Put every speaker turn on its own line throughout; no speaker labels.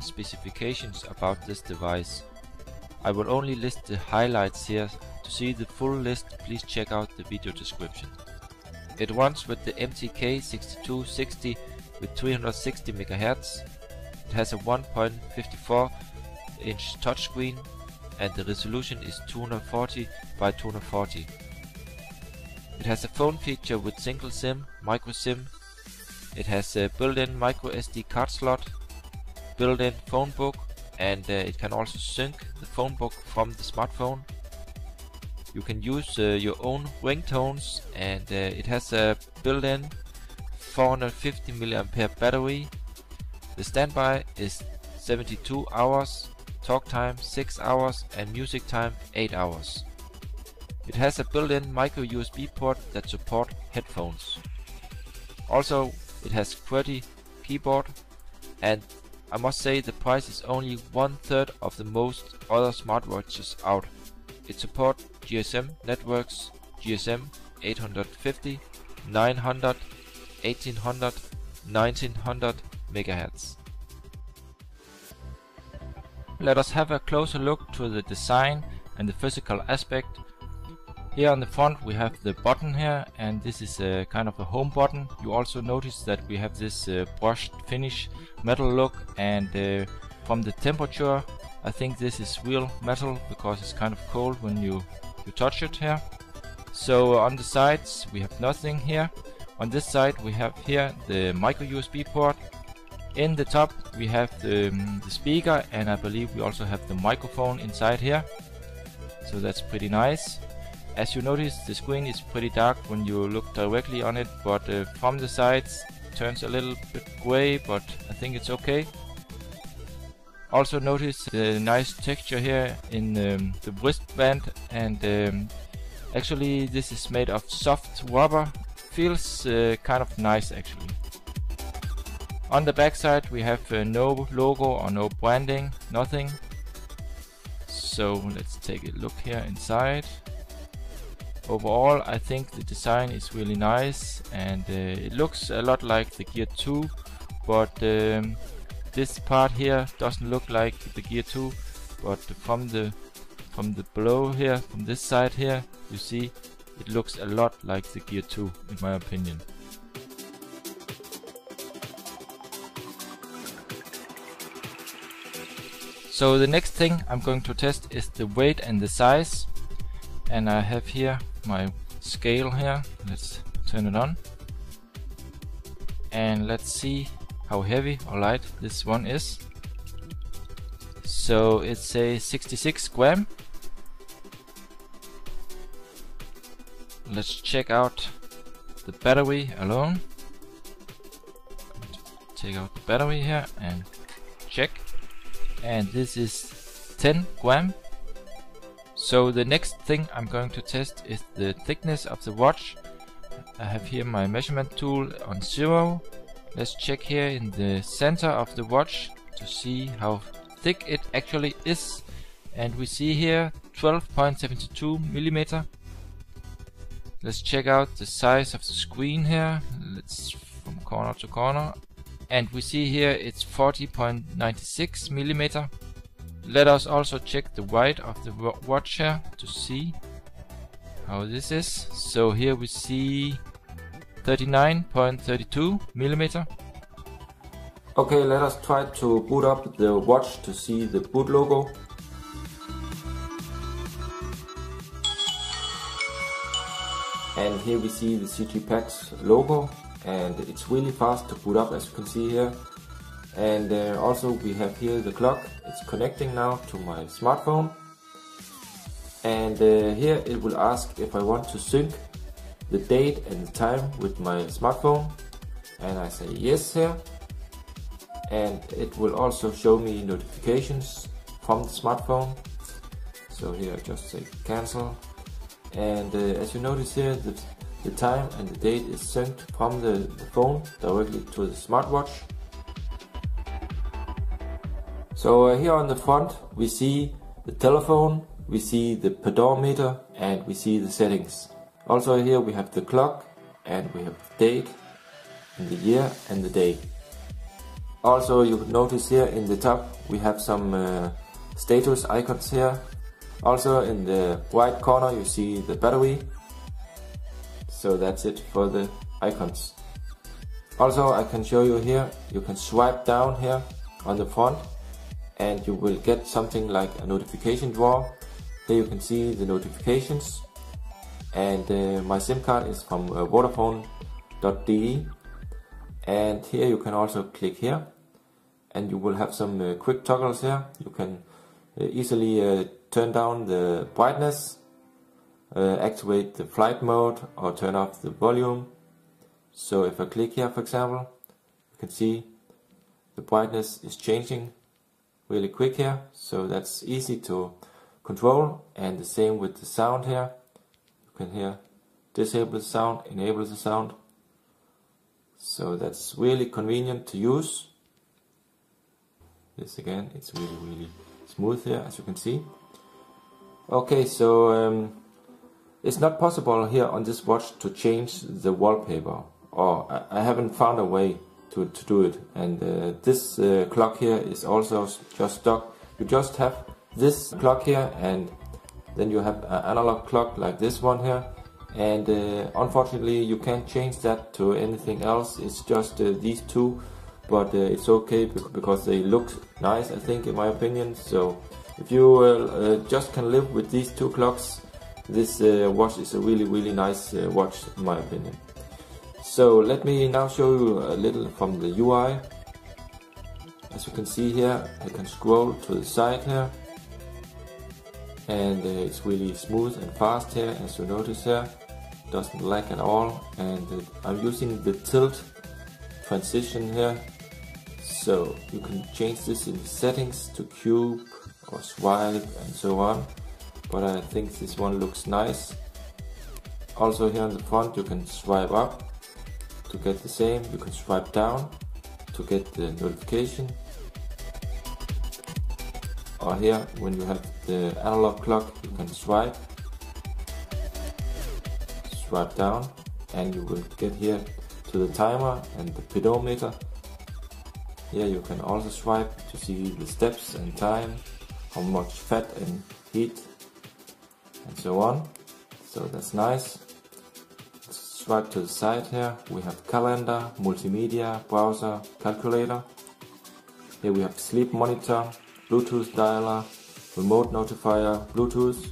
specifications about this device. I will only list the highlights here. To see the full list, please check out the video description. It runs with the MTK6260 with 360 MHz. It has a 1.54 inch touchscreen and the resolution is 240 by 240. It has a phone feature with single SIM, micro SIM. It has a built-in micro SD card slot, built-in phone book, and it can also sync the phone book from the smartphone. You can use your own ringtones, and it has a built-in 450 mAh battery. The standby is 72 hours, talk time 6 hours, and music time 8 hours. It has a built-in micro USB port that support headphones. Also, it has QWERTY keyboard, and I must say the price is only 1/3 of the most other smartwatches out. It supports GSM networks, GSM 850, 900, 1800, 1900 MHz. Let us have a closer look to the design and the physical aspect. Here on the front we have the button here, and this is a kind of a home button. You also notice that we have this brushed finish metal look, and from the temperature I think this is real metal because it's kind of cold when you touch it here. So on the sides we have nothing here. On this side we have here the micro USB port. In the top we have the speaker, and I believe we also have the microphone inside here. So that's pretty nice. As you notice, the screen is pretty dark when you look directly on it, but from the sides it turns a little bit gray, but I think it's okay. Also notice the nice texture here in the wristband, and actually this is made of soft rubber. Feels kind of nice actually. On the back side we have no logo or no branding, nothing. So let's take a look here inside. Overall I think the design is really nice, and it looks a lot like the Gear 2, but this part here doesn't look like the Gear 2, but from the below here, from this side here, you see it looks a lot like the Gear 2 in my opinion. So the next thing I'm going to test is the weight and the size, and I have here my scale here. Let's turn it on and let's see how heavy or light this one is. So it's a 66 gram. Let's check out the battery alone. Take out the battery here and check, and this is 10 gram. So the next thing I'm going to test is the thickness of the watch. I have here my measurement tool on 0. Let's check here in the center of the watch to see how thick it actually is, and we see here 12.72 millimeter. Let's check out the size of the screen here. Let's from corner to corner, and we see here it's 40.96 millimeter. Let us also check the weight of the watch here to see how this is. So here we see 39.32 millimeter. Okay, let us try to boot up the watch to see the boot logo. And here we see the CG Pax logo, and it's really fast to boot up, as you can see here. And also we have here the clock. It's connecting now to my smartphone, and here it will ask if I want to sync the date and the time with my smartphone, and I say yes here, and it will also show me notifications from the smartphone. So here I just say cancel, and as you notice here, the time and the date is synced from the phone directly to the smartwatch. So here on the front we see the telephone, we see the pedometer, and we see the settings. Also here we have the clock, and we have the date and the year and the day.
Also, you notice here in the top we have some status icons here. Also in the right corner you see the battery. So that's it for the icons. Also, I can show you here, you can swipe down here on the front and you will get something like a notification drawer. Here you can see the notifications, and my SIM card is from Vodafone.de, and here you can also click here and you will have some quick toggles here. You can easily turn down the brightness, activate the flight mode, or turn off the volume. So if I click here, for example, you can see the brightness is changing really quick here, so that's easy to control. And the same with the sound here. You can here disable the sound, enable the sound, so that's really convenient to use. This again, it's really smooth here, as you can see. Okay, so it's not possible here on this watch to change the wallpaper, or I haven't found a way to do it. And this clock here is also just stock. You just have this clock here, and then you have an analog clock like this one here, and unfortunately you can't change that to anything else. It's just these two, but it's okay because they look nice, I think, in my opinion. So if you just can live with these two clocks, this watch is a really nice watch in my opinion. So let me now show you a little from the UI. As you can see here, I can scroll to the side here, and it's really smooth and fast here, as you notice here. Doesn't lag at all, and I'm using the tilt transition here, so you can change this in the settings to cube or swipe and so on, but I think this one looks nice. Also here on the front you can swipe up to get the same, you can swipe down to get the notification, or here when you have the analog clock you can swipe down and you will get here to the timer and the pedometer. Here you can also swipe to see the steps and time, how much fat and heat and so on, so that's nice. Swipe to the side here, we have calendar, multimedia, browser, calculator. Here we have sleep monitor, Bluetooth dialer, remote notifier, Bluetooth,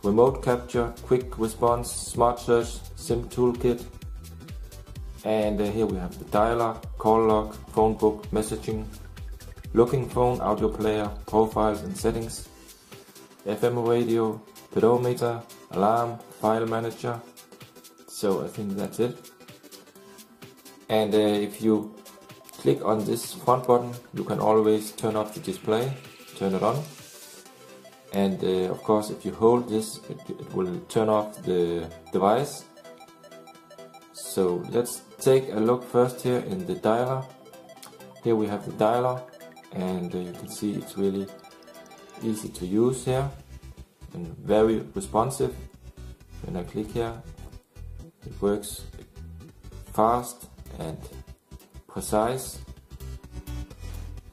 remote capture, quick response, smart search, SIM toolkit. And here we have the dialer, call log, phone book, messaging, looking phone, audio player, profiles and settings, FM radio, pedometer, alarm, file manager. So I think that's it. And if you click on this front button, you can always turn off the display, turn it on. And of course, if you hold this, it will turn off the device. So let's take a look first here in the dialer. Here we have the dialer, and you can see it's really easy to use here and very responsive. When I click here, it works fast and precise.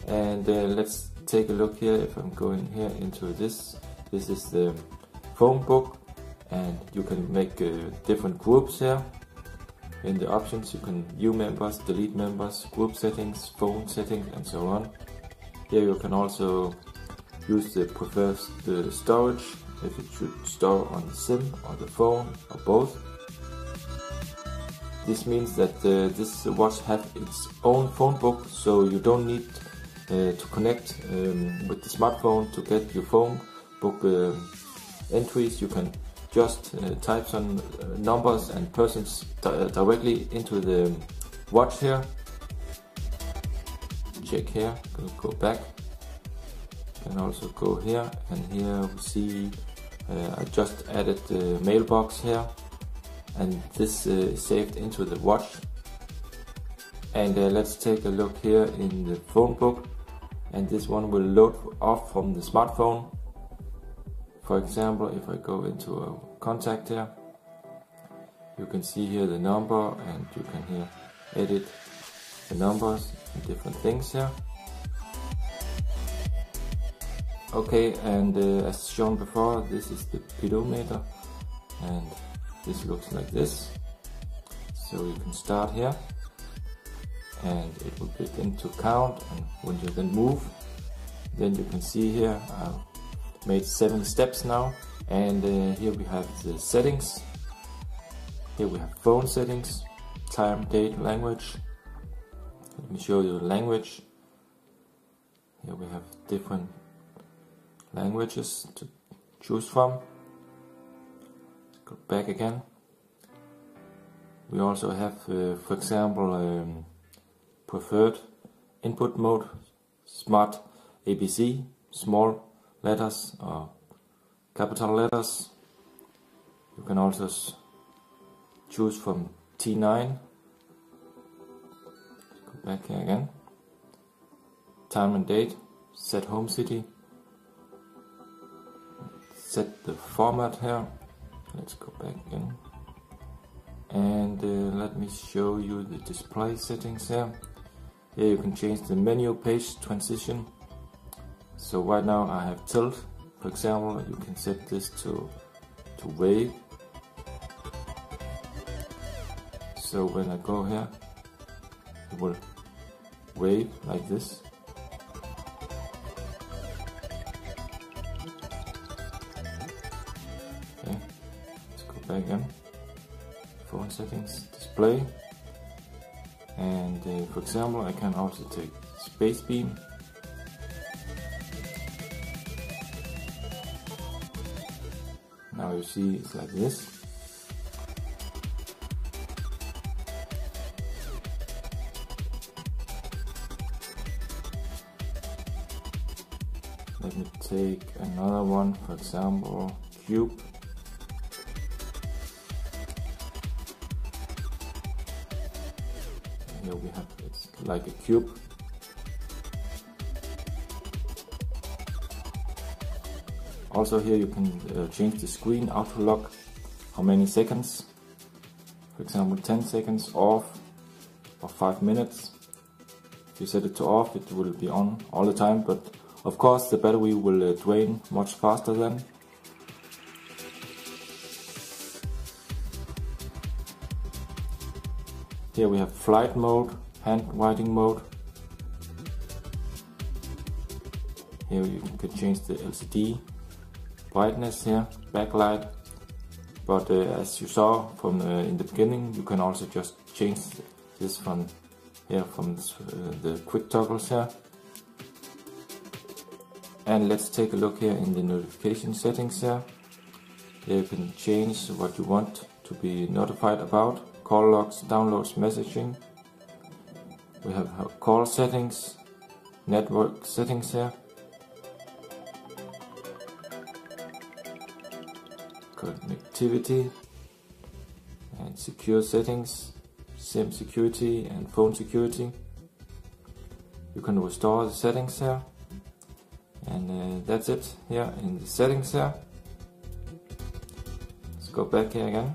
And let's take a look here. If I'm going here into this is the phone book, and you can make different groups here. In the options you can view members, delete members, group settings, phone settings and so on. Here you can also use the storage, if it should store on the SIM or the phone or both. This means that this watch has its own phone book, so you don't need to connect with the smartphone to get your phone book entries. You can just type some numbers and persons directly into the watch here. Check here, go back. You can also go here, and here we see I just added the mailbox here, and this is saved into the watch. And let's take a look here in the phone book, and this one will load off from the smartphone. For example, if I go into a contact here, you can see here the number, and you can here edit the numbers. different things here. Okay, and as shown before, this is the pedometer, and this looks like this. So you can start here, and it will begin to count, and when you then move, then you can see here I've made 7 steps now, and here we have the settings. Here we have phone settings, time, date, language. Let me show you the language. Here we have different languages to choose from. Go back again. We also have, for example, preferred input mode, smart ABC, small letters or capital letters. You can also choose from T9. Go back here again. Time and date, set home city. Set the format here. Let's go back again. And let me show you the display settings here. Here you can change the menu page transition. So right now I have tilt. For example, you can set this to wave. So when I go here, it will wave like this. Okay, let's go back again. Phone settings, display, and for example I can also take space beam. Now you see it's like this. Let me take another one, for example cube. Here we have, it's like a cube. Also here you can change the screen auto lock, how many seconds. For example 10 seconds off or 5 minutes. If you set it to off, it will be on all the time, but of course the battery will drain much faster then. Here we have flight mode, handwriting mode. Here you can change the LCD brightness here, backlight. But as you saw from in the beginning, you can also just change this from here, from this, the quick toggles here. And let's take a look here in the notification settings here. Here you can change what you want to be notified about. Call logs, downloads, messaging. We have call settings, network settings here. Connectivity and secure settings, SIM security and phone security. You can restore the settings here. And that's it here in the settings here. Let's go back here again.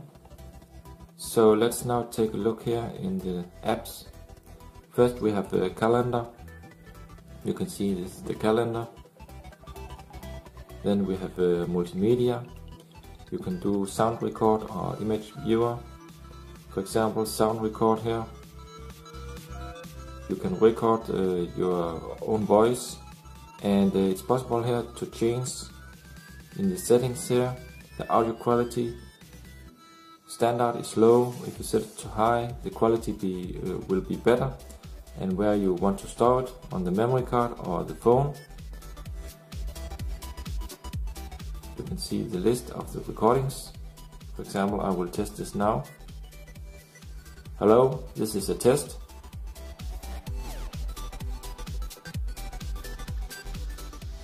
So let's now take a look here in the apps. First we have the calendar. You can see this is the calendar. Then we have multimedia. You can do sound record or image viewer. For example, sound record here. You can record your own voice, and it's possible here to change in the settings here the audio quality. Standard is low. If you set it to high, the quality will be better, and where you want to store it, on the memory card or the phone. You can see the list of the recordings. For example, I will test this now. Hello, this is a test.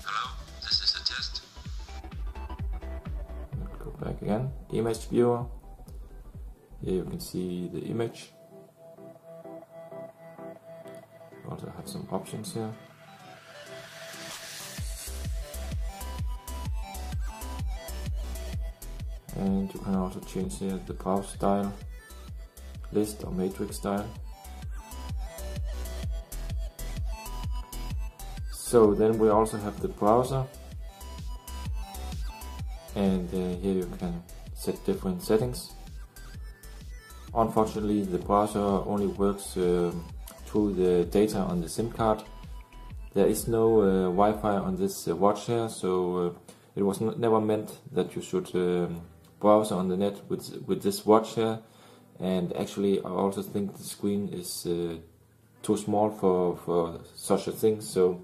Hello, this is a test.
Go back again. Image viewer. Here you can see the image. You also have some options here. And you can also change here the browse style, list or matrix style. So then we also have the browser, and here you can set different settings. Unfortunately, the browser only works through the data on the SIM card. There is no Wi-Fi on this watch here, so it was never meant that you should browse on the net with this watch here. And actually, I also think the screen is too small for such a thing. So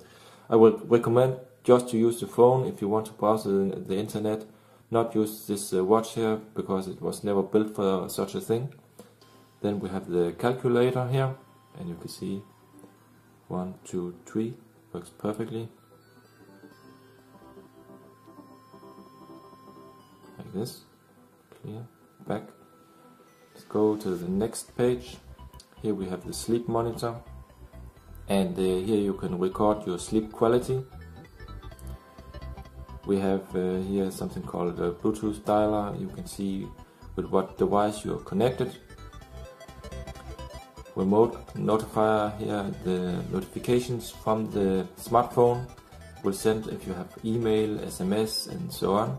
I would recommend just to use the phone if you want to browse the internet. Not use this watch here because it was never built for such a thing. Then we have the calculator here, and you can see 1, 2, 3 works perfectly. Like this. Clear. Back. Let's go to the next page. Here we have the sleep monitor, and here you can record your sleep quality. We have here something called a Bluetooth dialer. You can see with what device you are connected. Remote notifier here, the notifications from the smartphone will send if you have email, SMS and so on.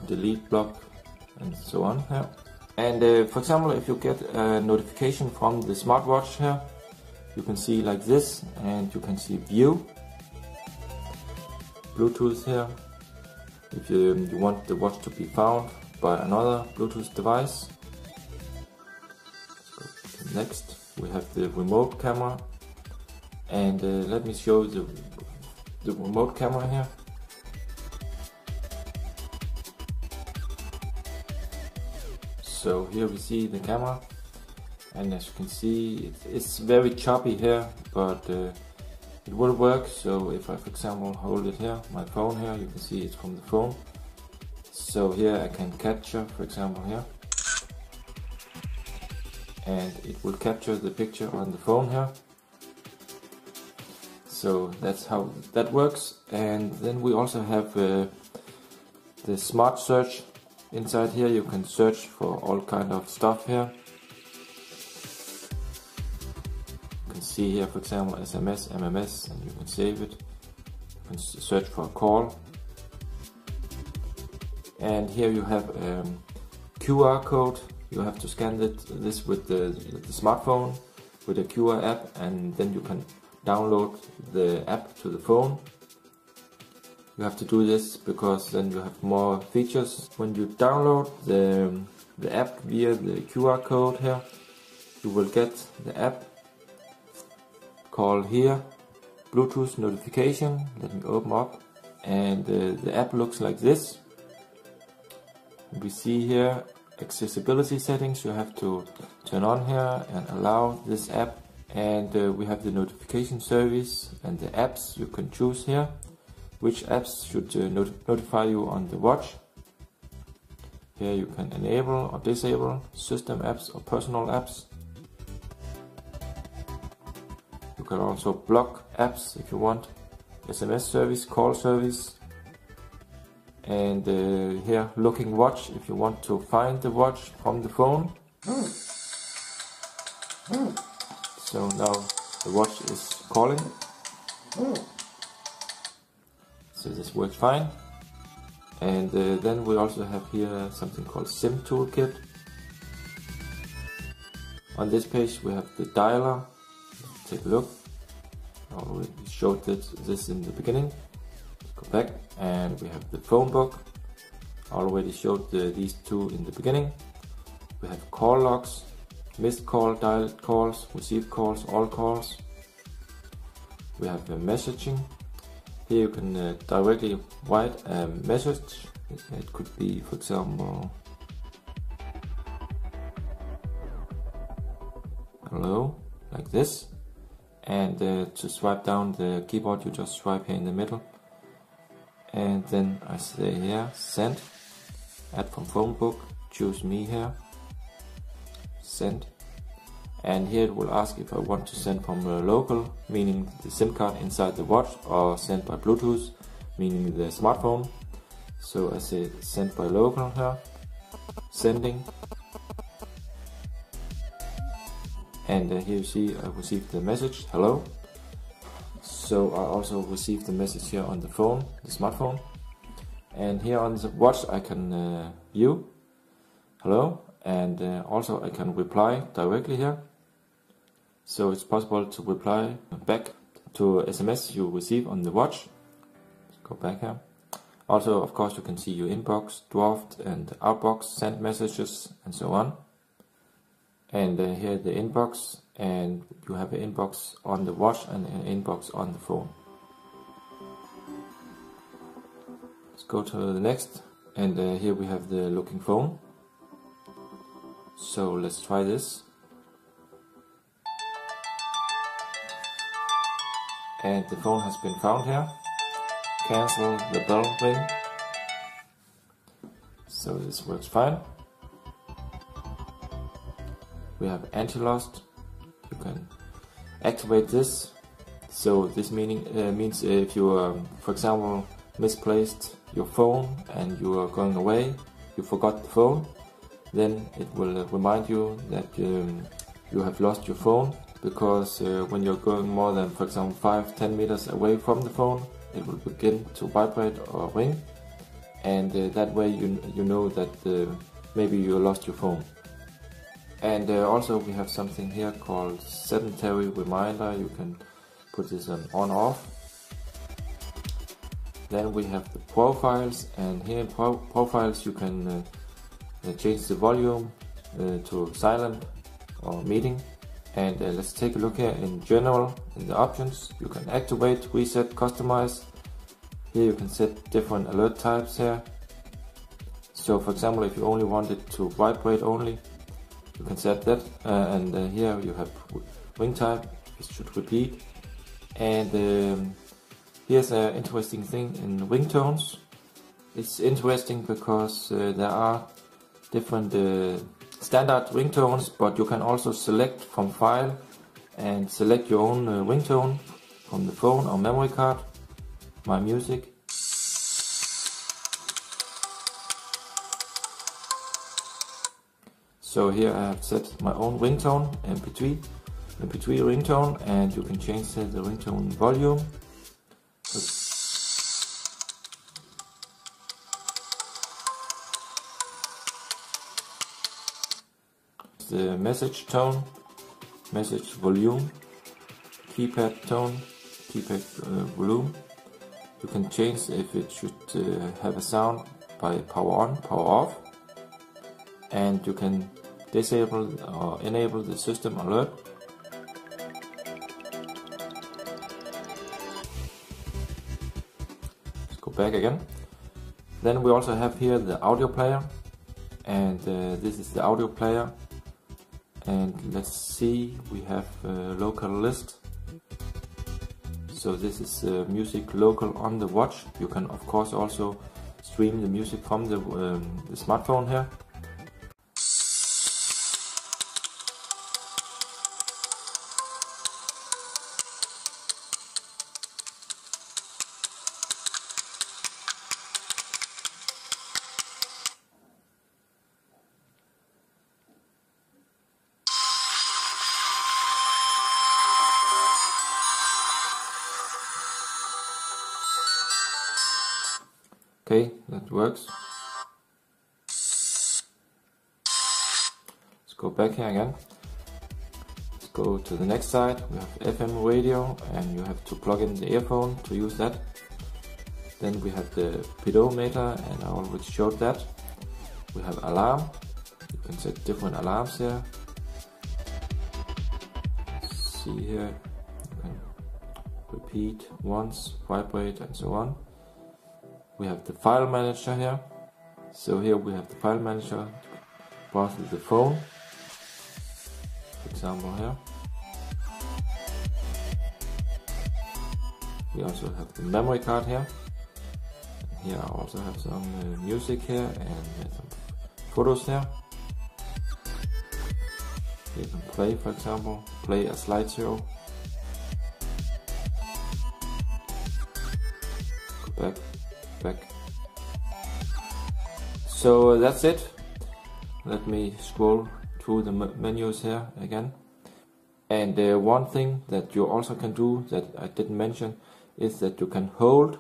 Delete, block and so on here. And for example, if you get a notification from the smartwatch here, you can see like this, and you can see view, Bluetooth here, if you want the watch to be found by another Bluetooth device. Next we have the remote camera, and let me show the remote camera here. So here we see the camera, and as you can see it's very choppy here, but it will work. So if I, for example, hold it here, my phone here, you can see it's from the phone. So here I can capture, for example, here, and it will capture the picture on the phone here. So that's how that works. And then we also have the smart search. Inside here you can search for all kind of stuff here. You can see here, for example, SMS, MMS, and you can save it. You can search for a call. And here you have QR code. You have to scan this with the smartphone with a QR app, and then you can download the app to the phone. You have to do this because then you have more features. When you download the app via the QR code here, you will get the app called here Bluetooth notification. Let me open up, and the app looks like this. We see here accessibility settings. You have to turn on here and allow this app, and we have the notification service and the apps. You can choose here which apps should notify you on the watch. Here you can enable or disable system apps or personal apps. You can also block apps if you want, SMS service, call service. And here looking watch, if you want to find the watch from the phone. So now the watch is calling. So this works fine. And then we also have here something called SIM toolkit. On this page we have the dialer. Take a look. I already showed this in the beginning. Go back, and we have the phone book. I already showed these two in the beginning. We have call logs, missed call, dialed calls, received calls, all calls. We have messaging. Here you can directly write a message. It could be, for example, hello, like this. And to swipe down the keyboard, you just swipe here in the middle. And then I say here, send, add from phone book, choose me here, send. And here it will ask if I want to send from local, meaning the SIM card inside the watch, or send by Bluetooth, meaning the smartphone. So I say send by local here, sending. And here you see I received the message, hello. So I also received the message here on the phone, the smartphone. And here on the watch I can view hello, and also I can reply directly here. So it's possible to reply back to SMS you receive on the watch. Let's go back here. Also, of course, you can see your inbox, draft and outbox, send messages and so on. And here the inbox, and you have an inbox on the watch and an inbox on the phone. Let's go to the next, and here we have the looking phone. So let's try this. And the phone has been found here. Cancel the bell ring. So this works fine. We have anti-lost. You can activate this. So this means if you, for example, misplaced your phone and you are going away, you forgot the phone, then it will remind you that you have lost your phone, because when you're going more than, for example, 5-10 meters away from the phone, it will begin to vibrate or ring, and that way you know that maybe you lost your phone. And also we have something here called sedentary reminder. You can put this on off. Then we have the profiles, and here in profiles you can change the volume to silent or meeting. And let's take a look here in general. In the options you can activate, reset, customize. Here you can set different alert types here. So for example, if you only want it to vibrate only, you can set that, and here you have ring type, it should repeat. And here's an interesting thing in ringtones. It's interesting because there are different standard ringtones, but you can also select from file and select your own ringtone from the phone or memory card. My music. So here I have set my own ringtone, MP3 ringtone, and you can change the ringtone volume. The message tone, message volume, keypad tone, keypad volume. You can change if it should have a sound by power on, power off, and you can disable or enable the system alert. Let's go back again. Then we also have here the audio player, and this is the audio player. And let's see, we have a local list. So this is music local on the watch. You can of course also stream the music from the smartphone here. Okay, that works. Let's go back here again. Let's go to the next side. We have FM radio, and you have to plug in the earphone to use that. Then we have the pedometer, and I already showed that. We have alarm. You can set different alarms here. See here, you can repeat once, vibrate, and so on. We have the file manager here. So here we have the file manager to browse with the phone. For example here. We also have the memory card here. And here I also have some music here and some photos here. You can play, for example, play a slideshow. Go back. So that's it. Let me scroll through the menus here again. And one thing that you also can do that I didn't mention is that you can hold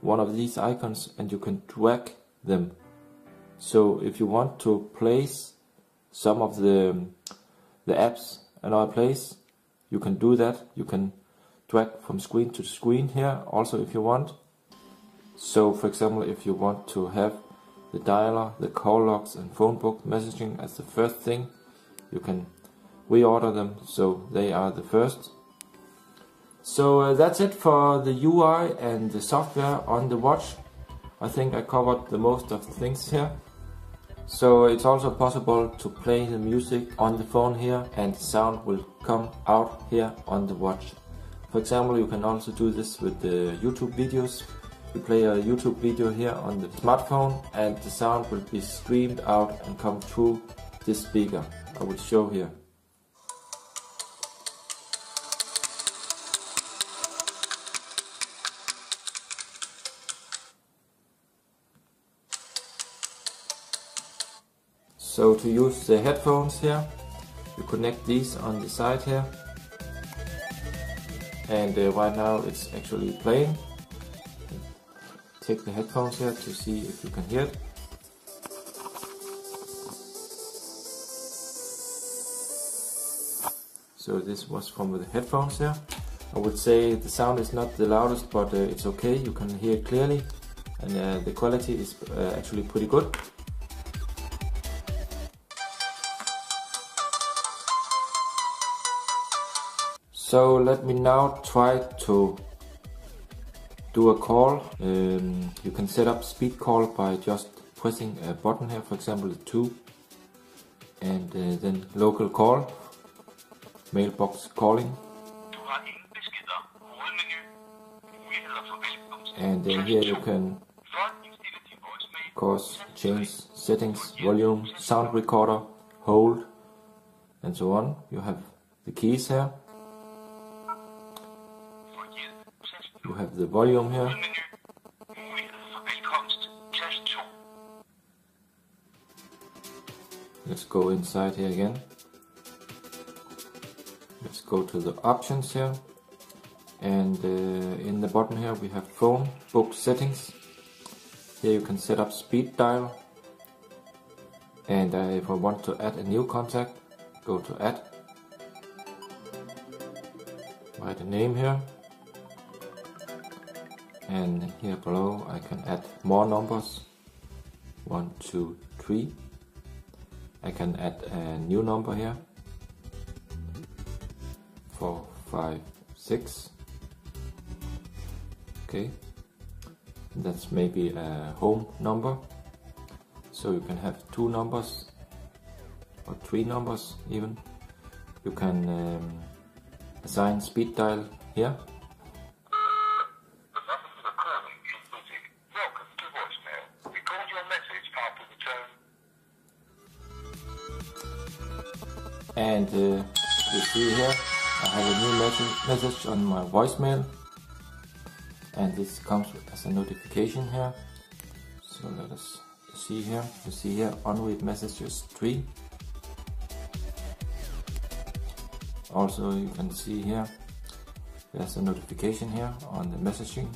one of these icons and you can drag them. So if you want to place some of the apps another place, you can do that. You can drag from screen to screen here also if you want. So for example, if you want to have the dialer, the call logs and phone book messaging as the first thing, you can reorder them so they are the first. So that's it for the UI and the software on the watch. I think I covered the most of the things here. So it's also possible to play the music on the phone here and the sound will come out here on the watch. For example, you can also do this with the YouTube videos. You play a YouTube video here on the smartphone and the sound will be streamed out and come through this speaker I will show here. So to use the headphones here, you connect these on the side here, and right now it's actually playing. Take the headphones here to see if you can hear it. So this was from the headphones here. I would say the sound is not the loudest, but it's okay, you can hear it clearly, and the quality is actually pretty good. So let me now try to do a call. You can set up speed call by just pressing a button here, for example the 2, and then local call, mailbox calling. And here you can of course change settings, volume, sound recorder, hold, and so on. You have the keys here. You have the volume here. Let's go inside here again. Let's go to the options here. And in the bottom here we have phone book settings. Here you can set up speed dial. And if I want to add a new contact, go to add. Write a name here. And here below I can add more numbers, 1, 2, 3. I can add a new number here, 4, 5, 6. Okay, that's maybe a home number, so you can have 2 numbers or 3 numbers even. You can assign speed dial here. And you see here I have a new message on my voicemail, and this comes as a notification here. So let us see here. You see here unread messages 3. Also you can see here there's a notification here on the messaging.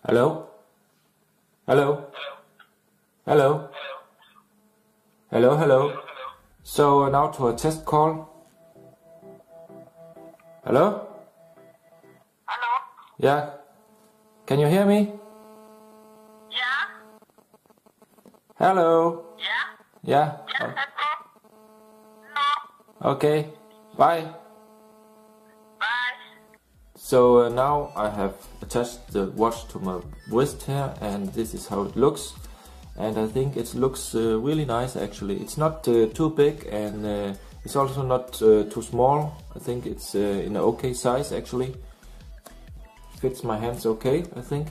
Hello? Hello? Hello? Hello, hello. So now to a test call. Hello?
Hello?
Yeah. Can you hear me?
Yeah?
Hello?
Yeah?
Yeah.
Yeah, hello?
Okay. Bye.
Bye.
So now I have attached the watch to my wrist here, and this is how it looks. And I think it looks really nice actually. It's not too big, and it's also not too small. I think it's in an okay size actually. Fits my hands okay, I think.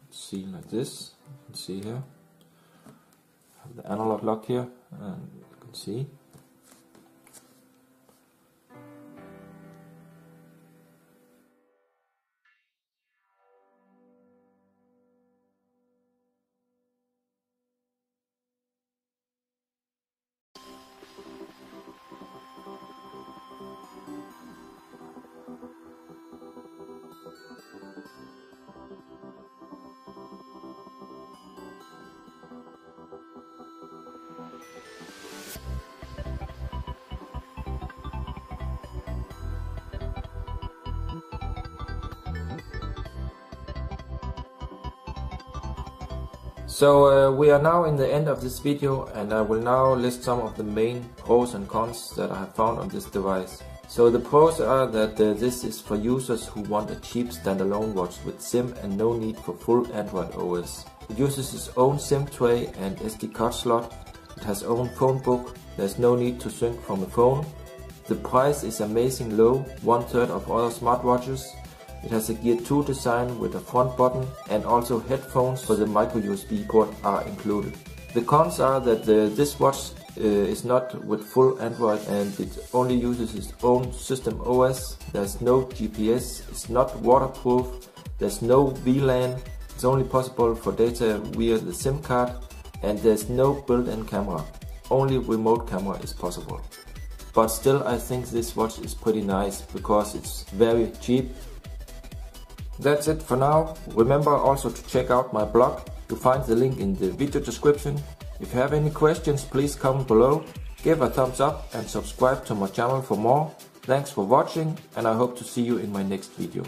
Let's see, like this. You can see here. I have the analog lock here, and you can see. So we are now in the end of this video, and I will now list some of the main pros and cons that I have found on this device. So the pros are that this is for users who want a cheap standalone watch with SIM and no need for full Android OS. It uses its own SIM tray and SD card slot. It has own phone book. There's no need to sync from the phone. The price is amazing low, 1/3 of other smartwatches. It has a Gear 2 design with a front button, and also headphones for the micro USB port are included. The cons are that this watch is not with full Android and it only uses its own system OS. There's no GPS, it's not waterproof, there's no VLAN, it's only possible for data via the SIM card, and there's no built-in camera. Only remote camera is possible. But still, I think this watch is pretty nice because it's very cheap. That's it for now. Remember also to check out my blog. You'll find the link in the video description. If you have any questions, please comment below, give a thumbs up and subscribe to my channel for more. Thanks for watching, and I hope to see you in my next video.